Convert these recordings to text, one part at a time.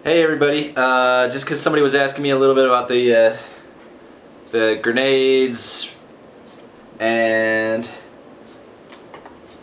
Hey everybody, just because somebody was asking me a little bit about the grenades and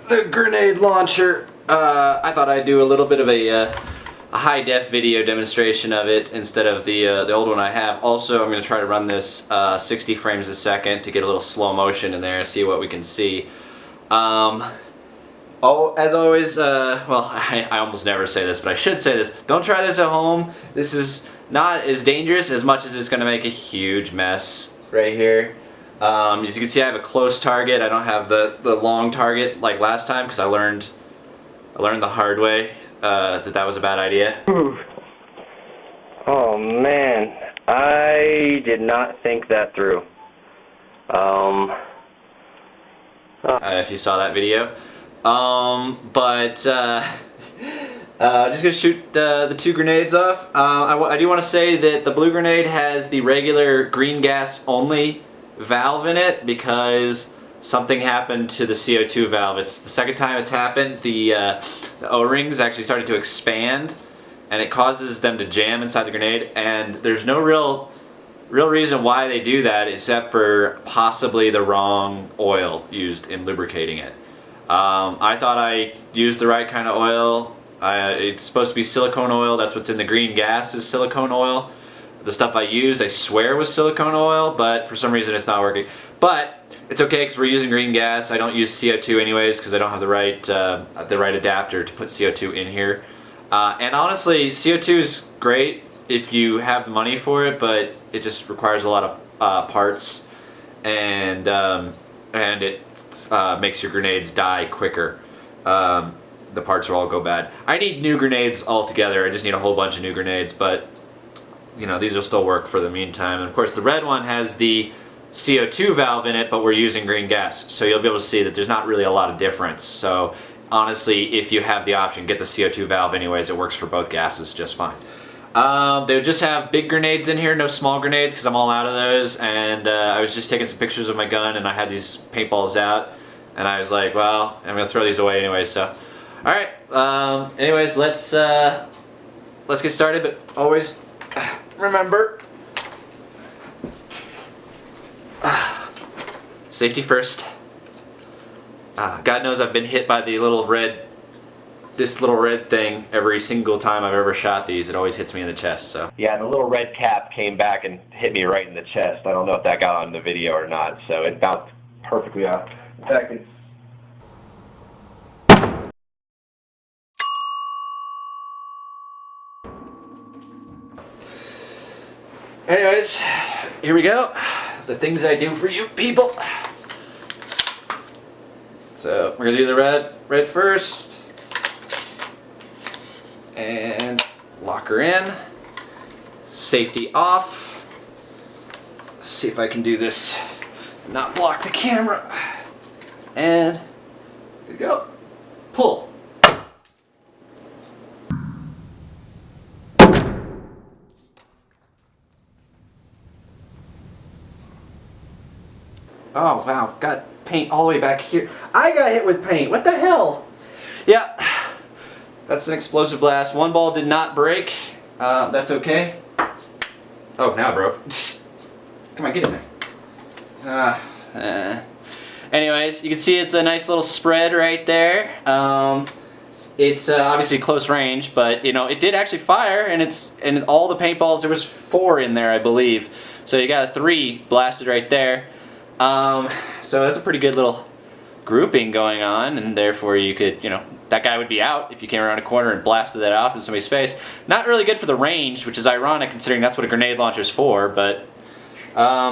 the grenade launcher, I thought I'd do a little bit of a high-def video demonstration of it instead of the old one I have. Also, I'm going to try to run this 60 frames a second to get a little slow motion in there, see what we can see. Oh, as always, well, I almost never say this, but I should say this. Don't try this at home. This is not as dangerous as much as it's going to make a huge mess right here. As you can see, I have a close target. I don't have the long target like last time because I learned the hard way that was a bad idea. Oh man, I did not think that through. If you saw that video. I'm just gonna shoot the two grenades off. I do want to say that the blue grenade has the regular green gas only valve in it because something happened to the CO2 valve. It's the second time it's happened. The O-rings actually started to expand and it causes them to jam inside the grenade, and there's no real reason why they do that except for possibly the wrong oil used in lubricating it. I thought I used the right kind of oil. It's supposed to be silicone oil. That's what's in the green gas is silicone oil. The stuff I used, I swear, was silicone oil, but for some reason it's not working. But it's okay because we're using green gas. I don't use CO2 anyways because I don't have the right adapter to put CO2 in here. And honestly, CO2 is great if you have the money for it, but it just requires a lot of parts, and it makes your grenades die quicker. The parts will all go bad. I need new grenades altogether. I just need a whole bunch of new grenades, but you know, these will still work for the meantime. And of course the red one has the CO2 valve in it, but we're using green gas, so you'll be able to see that there's not really a lot of difference. So honestly, if you have the option, get the CO2 valve anyways. It works for both gases just fine. They just have big grenades in here, no small grenades because I'm all out of those, and I was just taking some pictures of my gun and I had these paintballs out and I was like, well, I'm gonna throw these away anyway, so alright, anyways, let's get started, but always remember, safety first. God knows I've been hit by this little red thing every single time I've ever shot these. It always hits me in the chest, so. Yeah, the little red cap came back and hit me right in the chest. I don't know if that got on the video or not, so it bounced perfectly off. In fact, it's... Anyways, here we go. The things I do for you people. So we're gonna do the red first. And lock her in. Safety off. Let's see if I can do this, not block the camera. And here we go. Pull. Oh wow, got paint all the way back here. I got hit with paint, what the hell? Yeah. That's an explosive blast. One ball did not break. That's okay. Oh, now it broke. Come on, get in there. Anyways, you can see it's a nice little spread right there. It's obviously close range, but you know, it did actually fire, and all the paintballs, there was 4 in there, I believe. So you got a 3 blasted right there. So that's a pretty good little grouping going on, and therefore you could, you know, that guy would be out if you came around a corner and blasted that off in somebody's face. Not really good for the range, which is ironic considering that's what a grenade launcher is for, but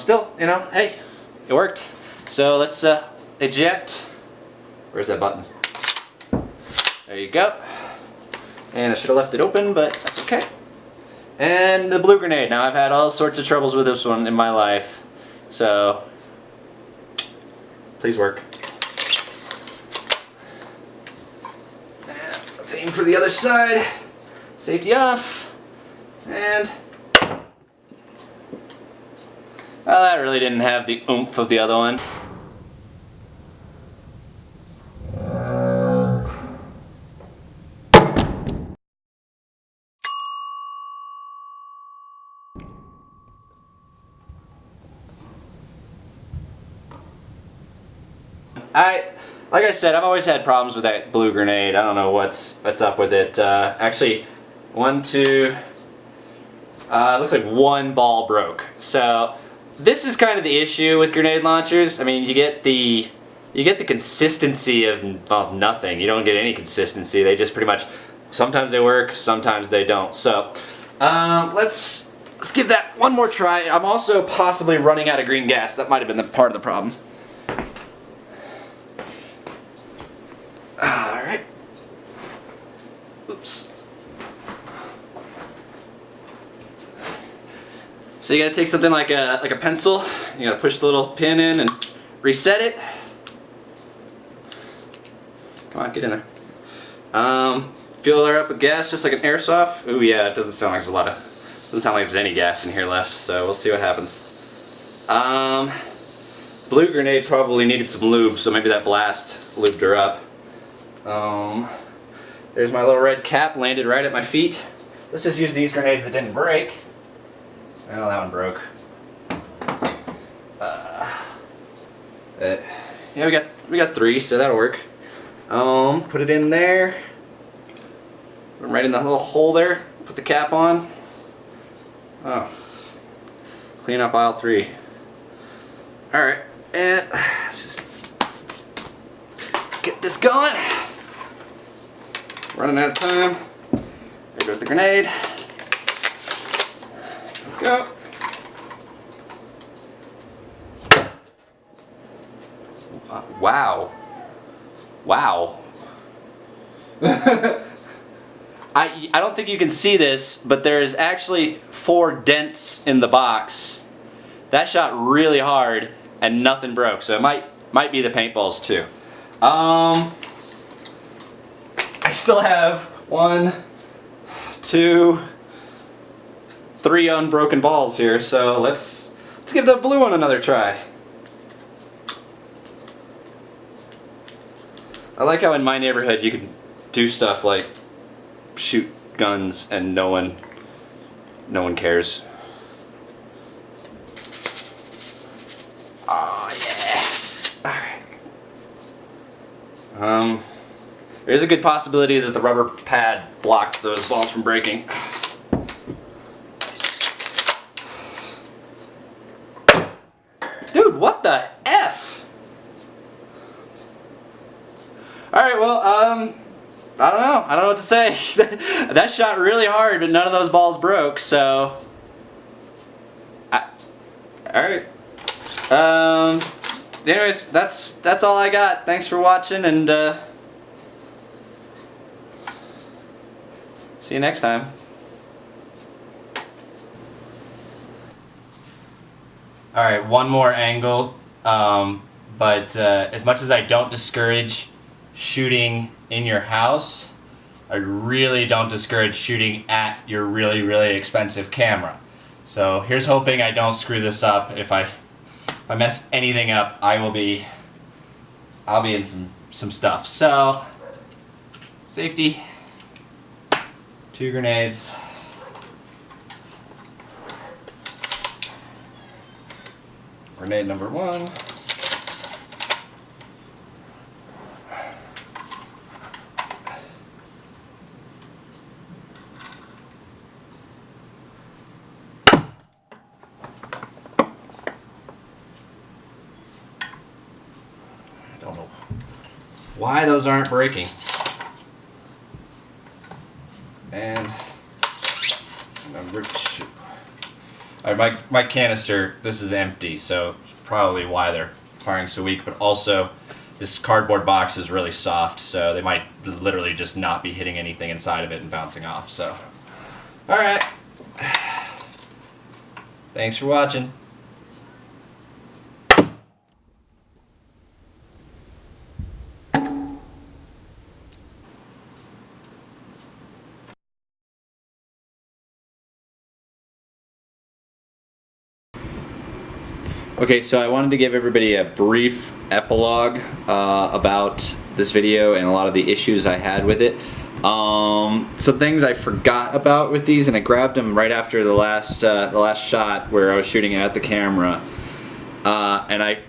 still, you know, hey, it worked. So let's eject. Where's that button? There you go. And I should have left it open, but that's okay. And the blue grenade. Now I've had all sorts of troubles with this one in my life, so please work. Let's aim for the other side. Safety off. And well, that really didn't have the oomph of the other one. Like I said, I've always had problems with that blue grenade. I don't know what's up with it. Actually, one, two, looks like one ball broke. So this is kind of the issue with grenade launchers. I mean, you get the consistency of, well, nothing. You don't get any consistency. They just pretty much, sometimes they work, sometimes they don't. So let's give that one more try. I'm also possibly running out of green gas. That might have been the part of the problem. Alright. Oops. So you gotta take something like a pencil, you gotta push the little pin in and reset it. Come on, get in there. Fill her up with gas just like an airsoft. Ooh yeah, it doesn't sound like there's any gas in here left, so we'll see what happens. Blue grenade probably needed some lube, so maybe that blast lubed her up. There's my little red cap, landed right at my feet. Let's just use these grenades that didn't break. Well, that one broke. Yeah, we got 3, so that'll work. Put it in there. Put them right in the little hole there. Put the cap on. Oh. Clean up aisle 3. Alright, and let's just get this going. Running out of time. There goes the grenade. Go. Wow. Wow. I don't think you can see this, but there's actually 4 dents in the box. That shot really hard and nothing broke, so it might be the paintballs too. I still have 1, 2, 3 unbroken balls here, so let's give the blue one another try. I like how in my neighborhood you can do stuff like shoot guns and no one cares. Oh yeah. Alright. There's a good possibility that the rubber pad blocked those balls from breaking. Dude, what the F? Alright, well, I don't know. I don't know what to say. That shot really hard, but none of those balls broke, so... Alright. Anyways, that's all I got. Thanks for watching, and see you next time. Alright, one more angle, but as much as I don't discourage shooting in your house, I really don't discourage shooting at your really, really expensive camera. So here's hoping I don't screw this up. If I mess anything up, I'll be in some stuff. So, safety, 2 grenades. Grenade number 1. I don't know why those aren't breaking. And number 2. Alright, my canister, this is empty, so it's probably why they're firing so weak, but also this cardboard box is really soft, so they might literally just not be hitting anything inside of it and bouncing off, so. Alright. Thanks for watching. Okay, so I wanted to give everybody a brief epilogue about this video and a lot of the issues I had with it. Some things I forgot about with these, and I grabbed them right after the last shot where I was shooting at the camera, and I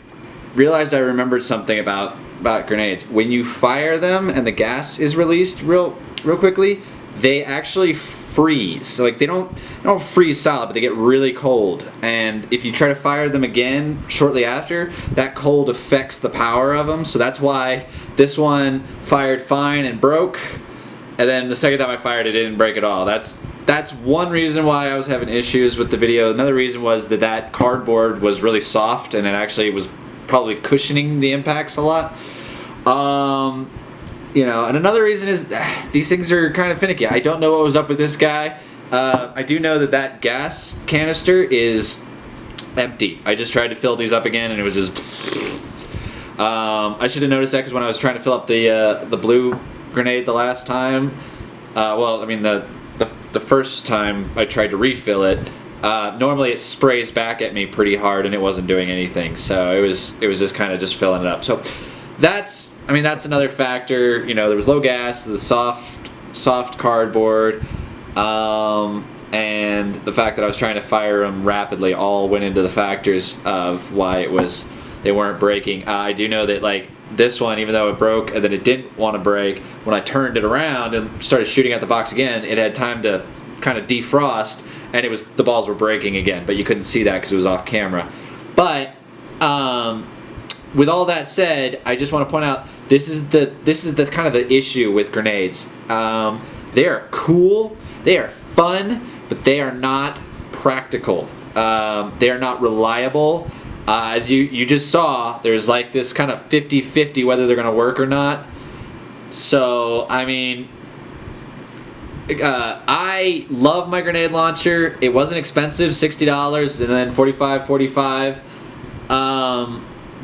realized I remembered something about about grenades. When you fire them and the gas is released real quickly, they actually freeze. So like they don't freeze solid, but they get really cold. And if you try to fire them again shortly after, that cold affects the power of them. So that's why this one fired fine and broke, and then the second time I fired it didn't break at all. That's one reason why I was having issues with the video. Another reason was that cardboard was really soft, and it actually was probably cushioning the impacts a lot. You know, and another reason is these things are kind of finicky. I don't know what was up with this guy. I do know that gas canister is empty. I just tried to fill these up again, and it was just. I should have noticed that because when I was trying to fill up the blue grenade the last time, well, I mean the first time I tried to refill it, normally it sprays back at me pretty hard, and it wasn't doing anything. So it was just kind of just filling it up. So that's another factor. You know, there was low gas, the soft cardboard, and the fact that I was trying to fire them rapidly all went into the factors of why they weren't breaking. I do know that like this one, even though it broke and then it didn't want to break, when I turned it around and started shooting at the box again, it had time to kind of defrost, and the balls were breaking again, but you couldn't see that because it was off camera. But with all that said, I just want to point out this is the kind of the issue with grenades. They are cool, they are fun, but they are not practical. They are not reliable. As you just saw, there's like this kind of 50-50 whether they're going to work or not. So, I mean, I love my grenade launcher. It wasn't expensive, $60, and then $45.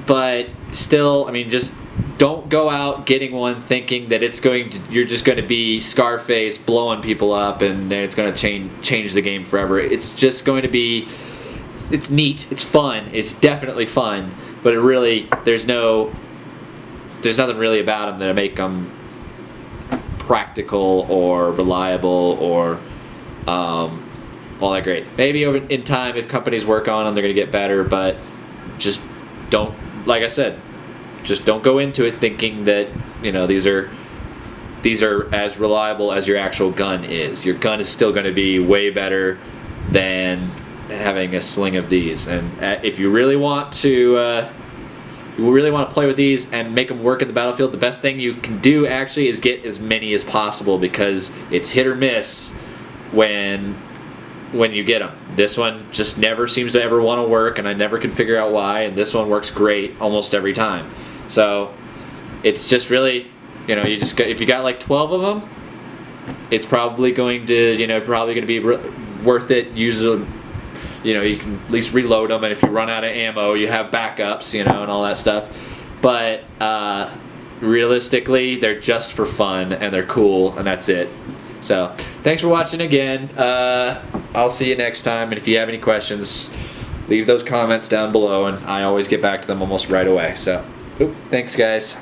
But still, I mean, just don't go out getting one thinking that you're just going to be Scarface blowing people up and then it's going to change the game forever. It's just going to be. It's neat, it's fun, it's definitely fun, but there's nothing really about them that make them practical or reliable or all that great. Maybe in time, if companies work on them, they're going to get better, but just don't, like I said, just don't go into it thinking that, you know, these are as reliable as your actual gun is. Your gun is still going to be way better than having a sling of these. And if you really want to play with these and make them work at the battlefield, the best thing you can do actually is get as many as possible, because it's hit or miss when you get them. This one just never seems to ever want to work, and I never can figure out why, and this one works great almost every time. So it's just really, you know, if you got like 12 of them, it's probably going to be worth it. Use them. You know, you can at least reload them, and if you run out of ammo, you have backups, you know, and all that stuff. But realistically, they're just for fun, and they're cool, and that's it. So, thanks for watching again. I'll see you next time, and if you have any questions, leave those comments down below, and I always get back to them almost right away. So, thanks, guys.